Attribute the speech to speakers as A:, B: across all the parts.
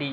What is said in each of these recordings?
A: D،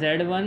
A: Z1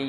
A: D۔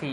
A: C،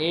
A: A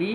A: B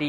A: D،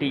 A: D،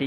A: D۔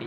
A: D،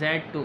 A: Z2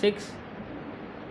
A: 6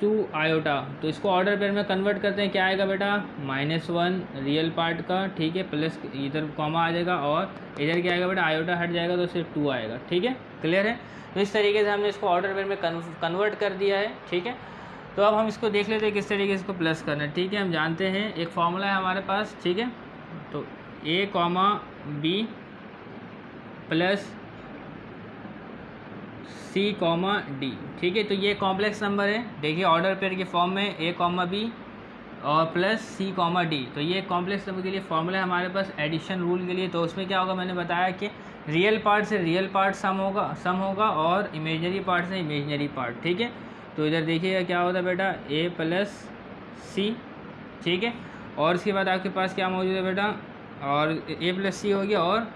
A: 2 iota, तो इसको order pair में convert करते हैं, क्या आएगा बेटा -1 रियल पार्ट का, ठीक है, प्लस इधर कॉमा आ जाएगा और इधर क्या आएगा बेटा आयोटा हट जाएगा तो सिर्फ 2 आएगा, ठीक है, क्लियर है। तो इस तरीके से हमने इसको ऑर्डर पेयर में कन्वर्ट कर दिया है, ठीक है। तो अब हम इसको देख लेते हैं किस तरीके से इसको प्लस करना है, ठीक है। हम जानते हैं एक फॉर्मूला है हमारे पास, ठीक है, तो A, B plus C, D, ठीक है। तो ये कॉम्प्लेक्स नंबर है, देखिए ऑर्डर पेयर के फॉर्म में A, B और प्लस C, D, तो ये कॉम्प्लेक्स नंबर के लिए फॉर्मूला है हमारे पास एडिशन रूल के लिए। तो उसमें क्या होगा, मैंने बताया कि रियल पार्ट से रियल पार्ट सम होगा और इमेजनरी पार्ट से इमेजनरी पार्ट, ठीक है। तो इधर देखिएगा क्या होता है बेटा A प्लस C, ठीक है, और इसके बाद आपके पास क्या मौजूद है बेटा, और A प्लस C हो गया और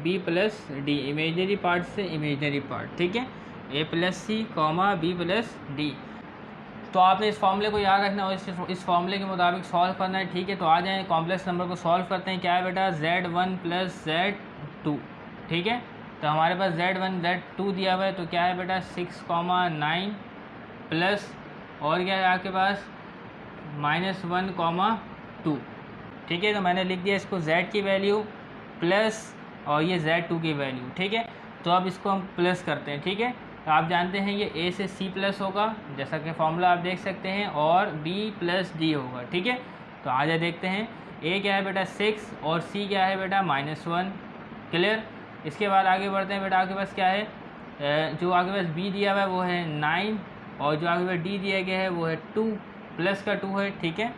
A: B plus D, imaginary part से इमेजनरी पार्ट, ठीक है, A plus C, B plus D। तो आपने इस फॉर्मूले को याद रखना और इस फॉर्मूले के मुताबिक सॉल्व करना है, ठीक है। तो आ जाए कॉम्प्लेक्स नंबर को सॉल्व करते हैं, क्या है बेटा Z1 प्लस Z2, ठीक है। तो हमारे पास Z1 Z2 दिया हुआ है, तो क्या है बेटा 6, 9 प्लस और क्या है आपके पास -1, 2, ठीक है। तो मैंने लिख दिया इसको Z की वैल्यू प्लस और ये Z2 की वैल्यू, ठीक है। तो अब इसको हम प्लस करते हैं, ठीक है। तो आप जानते हैं ये A से C प्लस होगा, जैसा कि फॉर्मूला आप देख सकते हैं, और B प्लस D होगा, ठीक है। तो आगे देखते हैं A क्या है बेटा 6 और C क्या है बेटा -1, क्लियर। इसके बाद आगे बढ़ते हैं बेटा, आपके पास क्या है, जो आगे पास B दिया हुआ है वो है 9 और जो आगे पास D दिया गया है वो है 2, प्लस का 2 है, ठीक है,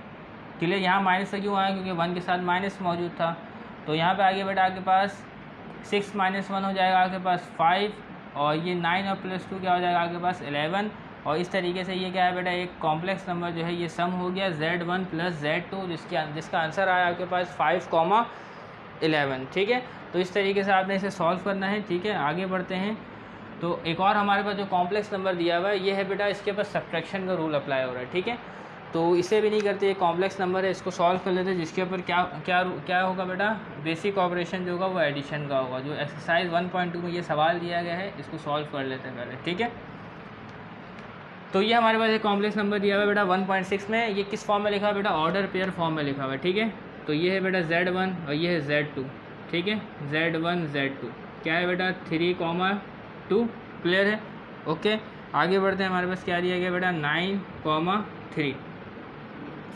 A: क्लियर। यहाँ माइनस क्यों आया, क्योंकि 1 के साथ माइनस मौजूद था। तो यहाँ पे आगे बेटा आपके पास 6 - 1 हो जाएगा आपके पास 5 और ये 9 और प्लस 2 क्या हो जाएगा आपके पास 11। और इस तरीके से ये क्या है बेटा एक कॉम्प्लेक्स नंबर जो है ये सम हो गया Z1 प्लस Z2, जिसका आंसर आया आपके पास 5, 11, ठीक है। तो इस तरीके से आपने इसे सॉल्व करना है, ठीक है। आगे बढ़ते हैं, तो एक और हमारे पास जो कॉम्प्लेक्स नंबर दिया हुआ है ये है बेटा, इसके पास सब्ट्रैक्शन का रूल अप्लाई हो रहा है, ठीक है। तो इसे भी नहीं करते, ये कॉम्प्लेक्स नंबर है, इसको सॉल्व कर लेते हैं, जिसके ऊपर क्या होगा बेटा बेसिक ऑपरेशन जो होगा वो एडिशन का होगा। जो एक्सरसाइज 1.2 में ये सवाल दिया गया है, इसको सॉल्व कर लेते हैं पहले, ठीक है। तो ये हमारे पास एक कॉम्प्लेक्स नंबर दिया हुआ है बेटा 1.6 में, ये किस फॉर्म में लिखा हुआ है बेटा ऑर्डर पेयर फॉर्म में लिखा हुआ है, ठीक है। तो ये है बेटा Z1 और ये है Z2, ठीक है, Z1 Z2 क्या है बेटा 3, 2, क्लियर है, ओके। आगे बढ़ते हैं, हमारे पास क्या दिया गया बेटा 9, 3।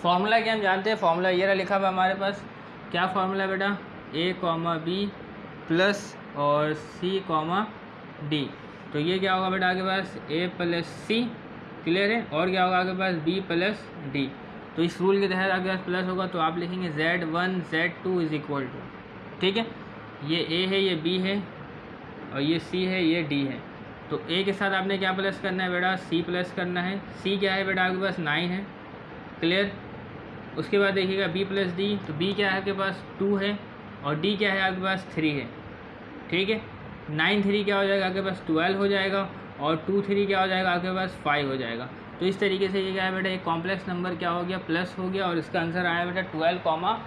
A: फार्मूला क्या हम जानते हैं, फार्मूला ये रहा लिखा हुआ हमारे पास, क्या फार्मूला बेटा A, B प्लस और C, D। तो ये क्या होगा बेटा आपके पास A प्लस C, क्लियर है, और क्या होगा आपके पास B प्लस D। तो इस रूल के तहत आपके पास प्लस होगा तो आप लिखेंगे Z1 Z2 is equal to, ठीक है, ये A है, ये B है और ये C है, ये D है। तो A के साथ आपने क्या प्लस करना है बेटा C प्लस करना है। C क्या है बेटा आपके पास 9 है, क्लियर। उसके बाद देखिएगा B प्लस D, तो B क्या है आपके पास 2 है और D क्या है आपके पास 3 है, ठीक है। 9, 3 क्या हो जाएगा आपके पास 12 हो जाएगा और 2, 3 क्या हो जाएगा आपके पास 5 हो जाएगा। तो इस तरीके से ये क्या है बेटा एक कॉम्प्लेक्स नंबर क्या हो गया प्लस हो गया और इसका आंसर आया बेटा 12,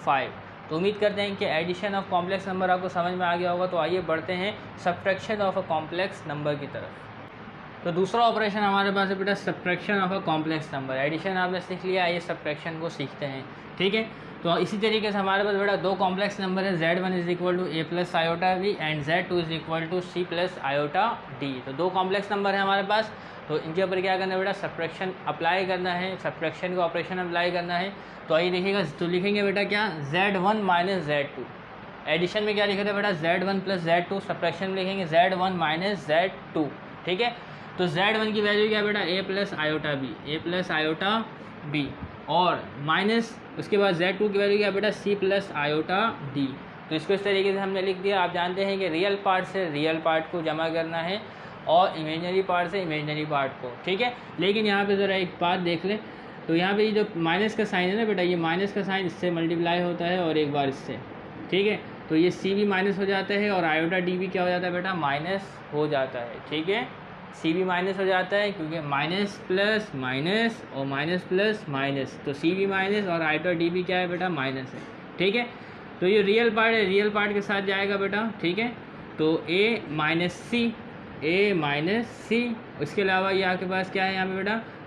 A: 5। तो उम्मीद करते हैं कि एडिशन ऑफ कॉम्प्लेक्स नंबर आपको समझ में आ गया होगा। तो आइए बढ़ते हैं subtraction of a complex number की तरफ। तो दूसरा ऑपरेशन हमारे पास है बेटा subtraction of a complex number. Addition आपने सीख लिया, आइए सब्ट्रैक्शन को सीखते हैं, ठीक है। तो इसी तरीके से हमारे पास बेटा दो कॉम्प्लेक्स नंबर है, Z1 is equal to A plus iota B and Z2 is equal to C plus iota D। तो दो कॉम्प्लेक्स नंबर है हमारे पास, तो इनके ऊपर क्या करना है बेटा सब्ट्रैक्शन अप्लाई करना है, सब्ट्रैक्शन का ऑपरेशन अप्लाई करना है। तो आइए देखिएगा, तो लिखेंगे बेटा क्या Z1 माइनस Z2। एडिशन में क्या लिखे थे बेटा Z1 प्लस Z2, सब्ट्रैक्शन में लिखेंगे Z1 माइनस Z2, ठीक है। तो Z1 की वैल्यू क्या है बेटा A plus iota B, A plus iota B और माइनस उसके बाद Z2 की वैल्यू क्या है बेटा C प्लस आयोटा D। तो इसको इस तरीके से हमने लिख दिया। आप जानते हैं कि रियल पार्ट से रियल पार्ट को जमा करना है और इमेजनरी पार्ट से इमेजनरी पार्ट को, ठीक है। लेकिन यहाँ पे ज़रा एक बात देख लें, तो यहाँ पे ये जो माइनस का साइन है ना बेटा, ये माइनस का साइन इससे मल्टीप्लाई होता है और एक बार इससे, ठीक है। तो ये C भी माइनस हो जाता है और आयोटा D भी क्या हो जाता है बेटा माइनस हो जाता है, ठीक है। C भी माइनस हो जाता है क्योंकि माइनस प्लस माइनस और माइनस प्लस माइनस, तो C भी माइनस और आयोटा D भी क्या है बेटा माइनस है, ठीक है। तो ये रियल पार्ट है, रियल पार्ट के साथ जाएगा बेटा, ठीक है। तो A minus C, A minus C, उसके अलावा ये आपके पास क्या है यहाँ पे बेटा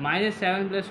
A: -7 +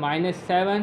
A: -7،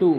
A: 2،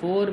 A: 4 -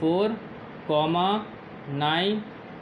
A: 4 - 9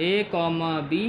A: A, B،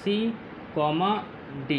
A: C, D،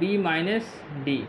A: B - D.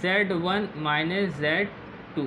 A: Z1 - Z2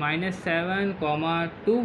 A: -7, 2،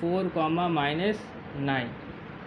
A: 4, -9،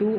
A: 2،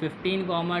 A: 15,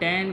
A: 10,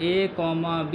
A: A, B،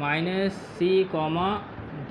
A: -C, D.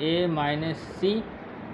A: A - C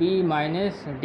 A: B - D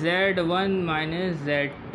A: Z1 - Z2.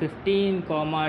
A: 15,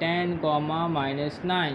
A: 10, -9،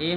A: A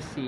A: - C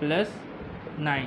A: +9.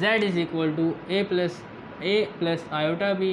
A: z = a + iota b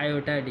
A: iota d.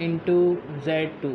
A: × z2,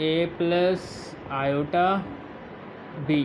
A: a + iota b,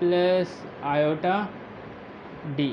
A: + iota d,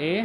A: a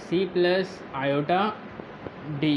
A: c + iota d,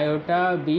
A: iota b,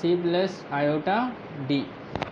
A: c + iota d.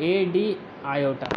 A: ad iota,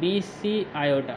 A: bc iota,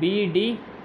A: bd,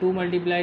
A: 2 ×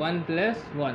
A: 1 + 1.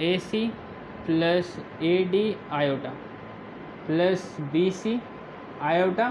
A: ac + ad iota + bc iota,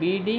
A: bd,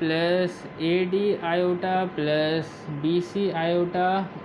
A: + ad iota + bc iota,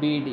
A: -bd,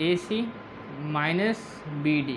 A: ac - bd,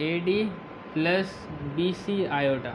A: ad + bc iota,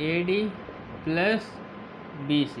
A: ad + bc,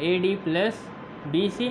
A: ad + bc,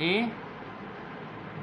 A: a,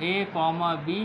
A: a, b,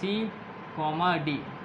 A: c, d.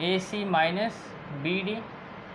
A: ac - bd,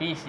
A: bc,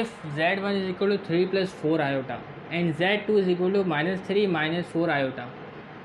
A: if z1 = 3 + 4 iota and z2 = -3 - 4 iota.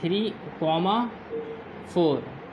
A: 3, 4.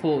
A: 4.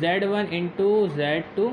A: z1 × z2.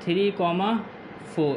A: 3, 4.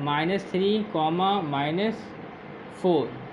A: -3, -4.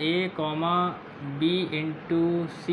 A: a, b × c,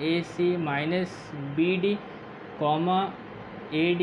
A: ac - bd, ad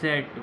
A: z2.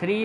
A: 3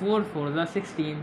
A: 4 4 16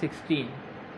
A: 16.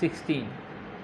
A: 16.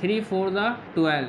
A: 3 4 12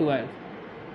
A: 12.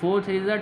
A: 4 3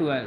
A: 12.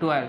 A: 12.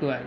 A: 12.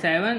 A: 7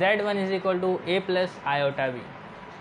A: z1 = a + iota b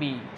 A: b.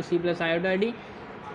A: = c + iota d.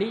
A: d.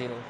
A: 0.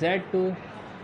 A: z2.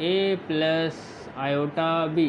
A: a + iota b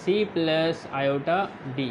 A: c + iota d.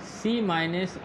A: c -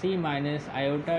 A: c - iota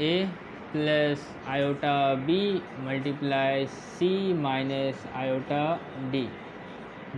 A: a + iota b × c - iota d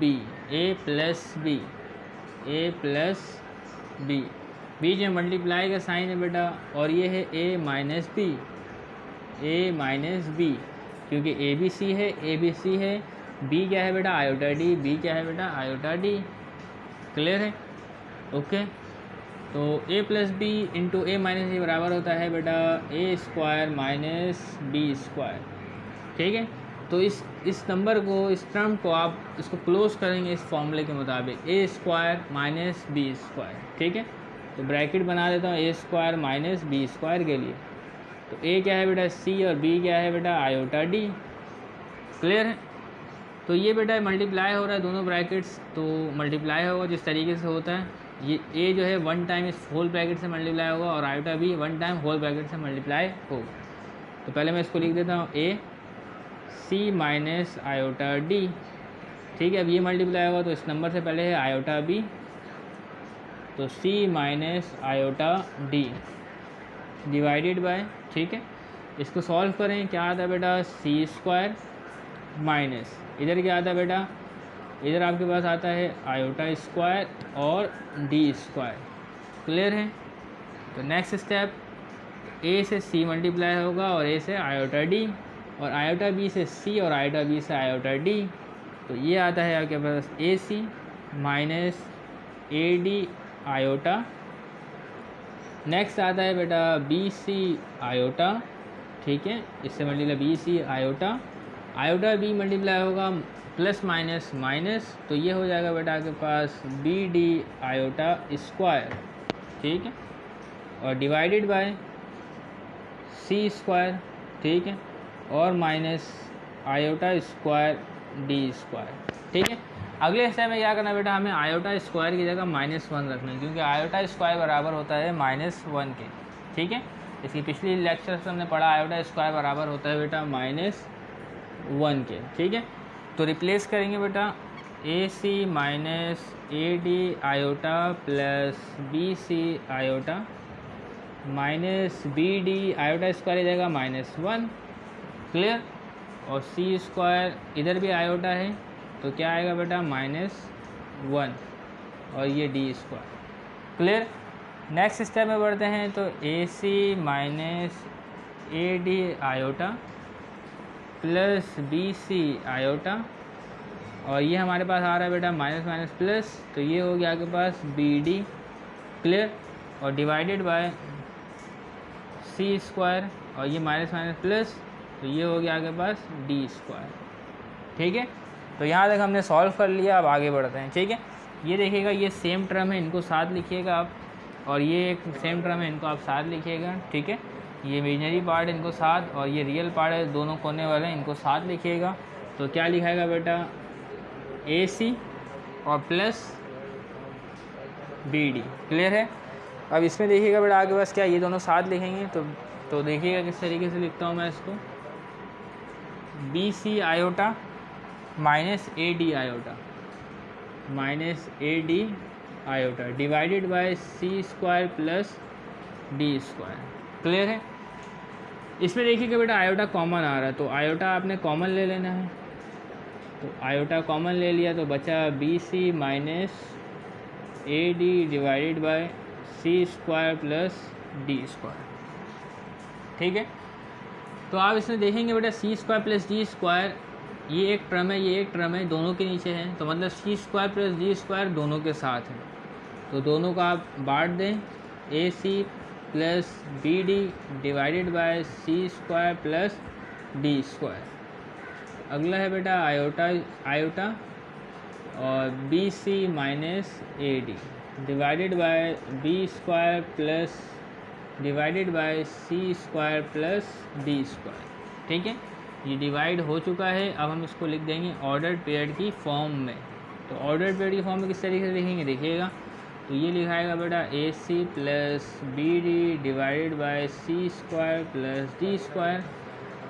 A: b, a + b A plus B, बीच में multiply का sign है बेटा, और ये है ए minus B, क्योंकि A B C है, बी क्या है बेटा आयोटा डी, बी क्या है बेटा आयोटा डी। क्लियर है? ओके, तो ए प्लस बी इंटू ए माइनस बी बराबर होता है बेटा ए स्क्वायर माइनस बी स्क्वायर। ठीक है, तो इस नंबर को, इस टर्म को आप इसको क्लोज करेंगे इस फॉर्मूले के मुताबिक, ए स्क्वायर माइनस बी स्क्वायर। ठीक है, तो ब्रैकेट बना देता हूँ ए स्क्वायर माइनस बी स्क्वायर के लिए। तो ए क्या है बेटा सी और बी क्या है बेटा आयोटा डी। क्लियर है? तो ये बेटा मल्टीप्लाई हो रहा है दोनों ब्रैकेट्स, तो मल्टीप्लाई होगा जिस तरीके से होता है, ये ए जो है वन टाइम इस होल ब्रैकेट से मल्टीप्लाई होगा और iota B one time whole bracket से मल्टीप्लाई होगा। तो पहले मैं इसको लिख देता हूँ A C minus iota D. ठीक है, अब ये मल्टीप्लाई होगा तो इस नंबर से पहले है आयोटा बी, तो C minus iota D divided by. ठीक है, इसको सॉल्व करें, क्या आता है बेटा सी स्क्वायर माइनस, इधर क्या आता है बेटा, इधर आपके पास आता है आयोटा स्क्वायर और डी स्क्वायर। क्लियर है? तो नेक्स्ट स्टेप, ए से सी मल्टीप्लाई होगा और ए से आयोटा डी, और आयोटा बी से सी और आयोटा बी से आयोटा डी, तो ये आता है आपके पास A C minus A D iota. Next आता है बेटा बी सी आयोटा। ठीक है, इससे multiply B C iota, iota B multiply होगा प्लस माइनस माइनस, तो ये हो जाएगा बेटा आपके पास बी डी आयोटा स्क्वायर। ठीक है, और डिवाइडेड बाय सी स्क्वायर। ठीक है, और minus iota square D square. ठीक है, अगले स्टेप में क्या करना है बेटा, हमें आयोटा स्क्वायर की जगह -1 रखना है, क्योंकि आयोटा स्क्वायर बराबर होता है -1 के। ठीक है, इसकी पिछली लेक्चर से हमने पढ़ा आयोटा स्क्वायर बराबर होता है बेटा -1 के। ठीक है, तो रिप्लेस करेंगे बेटा A C minus A D iota plus B C iota minus B D iota square हो जाएगा -1। क्लियर? और सी स्क्वायर इधर भी आयोटा है, तो क्या आएगा बेटा -1, और ये D square. Clear? Next step में बढ़ते हैं, तो A C minus A D iota plus B C iota, और ये हमारे पास आ रहा है बेटा माइनस माइनस प्लस, तो ये हो गया आपके पास बी डी। क्लियर? और डिवाइडेड बाय सी स्क्वायर, और ये माइनस माइनस प्लस, तो ये हो गया आपके पास डी स्क्वायर। ठीक है, तो यहाँ तक हमने सॉल्व कर लिया, अब आगे बढ़ते हैं। ठीक है, ये देखिएगा, ये सेम टर्म है, इनको साथ लिखिएगा आप, और ये एक सेम टर्म है, इनको आप साथ लिखिएगा। ठीक है, ये इमेजिनरी पार्ट इनको साथ, और ये रियल पार्ट है, दोनों कोने वाले हैं, इनको साथ लिखिएगा। तो क्या लिखाएगा बेटा ए सी और प्लस बी डी। क्लियर है? अब इसमें देखिएगा बेटा आगे पास क्या, ये दोनों साथ लिखेंगे, तो देखिएगा किस तरीके से लिखता हूँ मैं इसको, B C iota minus A D iota divided by C square plus D square. Clear है? इसमें देखिएगा बेटा आयोटा कॉमन आ रहा है, तो आयोटा आपने कॉमन ले लेना है, तो आयोटा कॉमन ले लिया, तो बचा B C minus A D divided by C square plus D square. ठीक है, तो आप इसमें देखेंगे बेटा C square plus D square, ये एक टर्म है, ये एक टर्म है, दोनों के नीचे है, तो मतलब सी स्क्वायर प्लस डी स्क्वायर दोनों के साथ है, तो दोनों का आप बांट दें, A C plus B D divided by C square plus D square. अगला है बेटा आयोटा और B C minus A D divided by B square plus divided by C square plus D square. ठीक है, ये डिवाइड हो चुका है, अब हम इसको लिख देंगे ऑर्डर्ड पेयर्ड की फॉर्म में। तो ऑर्डर्ड पेयर्ड की फॉर्म में किस तरीके से लिखेंगे देखिएगा, तो ये लिखाएगा बेटा A C plus B D divided by C square plus D square,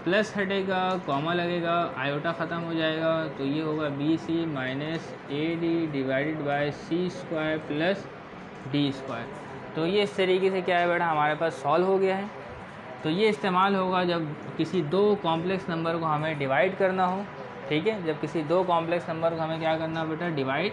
A: plus हटेगा कॉमा लगेगा, आयोटा ख़त्म हो जाएगा, तो ये होगा B C minus A D divided by C square plus D square. तो ये इस तरीके से क्या है बेटा हमारे पास सॉल्व हो गया है। तो ये इस्तेमाल होगा जब किसी दो कॉम्प्लेक्स नंबर को हमें डिवाइड करना हो। ठीक है, जब किसी दो कॉम्प्लेक्स नंबर को हमें क्या करना बेटा divide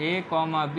A: A, B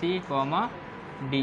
A: C, D.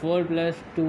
A: 4 + 2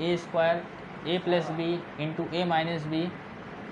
A: A² A + B × A - B،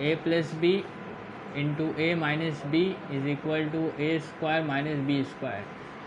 A: A + B × A - B = A² - B².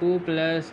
A: 2 +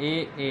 A: A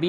A: B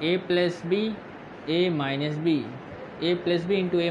A: A + B A - B A + B × A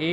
A: A،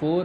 A: 4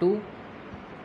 A: 2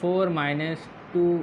A: 4 - 2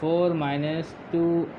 A: 4 - 2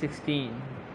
A: 16،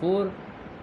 A: 4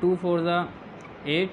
A: 2 × 4 = 8،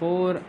A: 4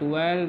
A: 12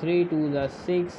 A: 3 × 2 = 6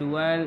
A: 12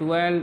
A: 12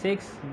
A: 6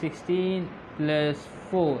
A: 16 + 4،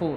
A: 4،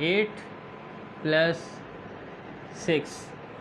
A: 8 + 6،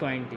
A: 20،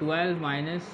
A: 12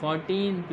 A: 14 +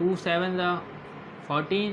A: 2 × 7 = 14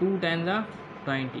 A: 2 × 10 = 20,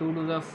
A: 2 × 2 =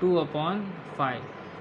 A: 2/5.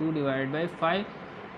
A: 2/5,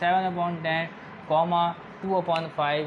A: 7/10, 2/5.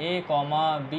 A: A, B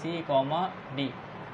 A: C, D.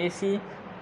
A: AC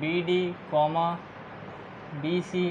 A: BD, BC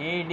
A: AD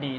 A: D².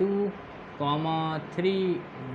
A: 2, 3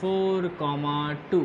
A: 4, 2,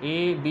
A: A, B,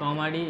A: D,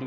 A: D,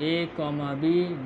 A: A, B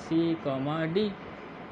A: C, D.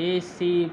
A: AC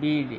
A: BD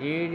A: AD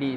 A: D².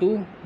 A: 2,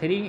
A: 3,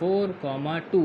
A: 4, 2.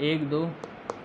A: 1, 2,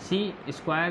A: C²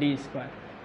A: D².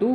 A: 2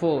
A: 4.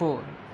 A: 4,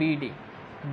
A: BD,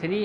A: 3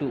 A: 2,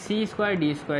A: C² D²,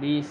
A: B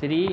A: 3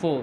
A: 4,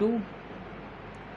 A: 2,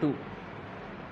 A: 2,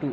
A: 2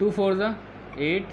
A: 2 4 8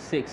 A: 6,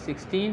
A: 16,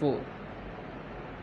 A: 4,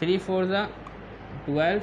A: 3 4 12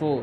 A: 4,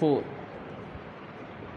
A: 4,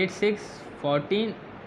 A: 8 6 14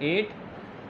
A: 8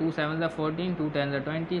A: 2 7 14, 2 10 20,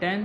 A: 10.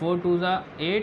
A: 4 2 8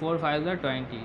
A: 4 5 20.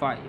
A: 5,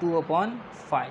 A: 2/5.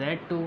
A: Z2.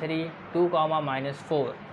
A: 3, 2, -4,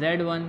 A: Z1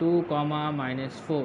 A: 2, -4.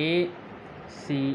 A: AC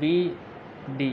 A: BD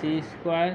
A: C²,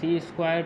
A: C²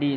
A: D².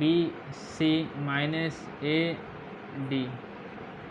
A: BC -AD,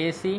A: AC,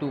A: 2,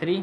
A: 3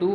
A: 2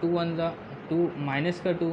A: 2 1 2 -2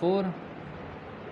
A: 4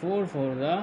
A: 4 4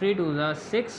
A: 3 2 6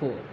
A: 4,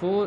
A: 4.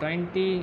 A: 20,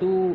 A: 2,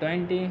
A: 20.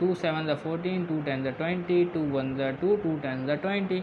A: 2 7 14, 2 10 20, 2 1 2, 2 10 20.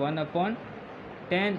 A: 1/10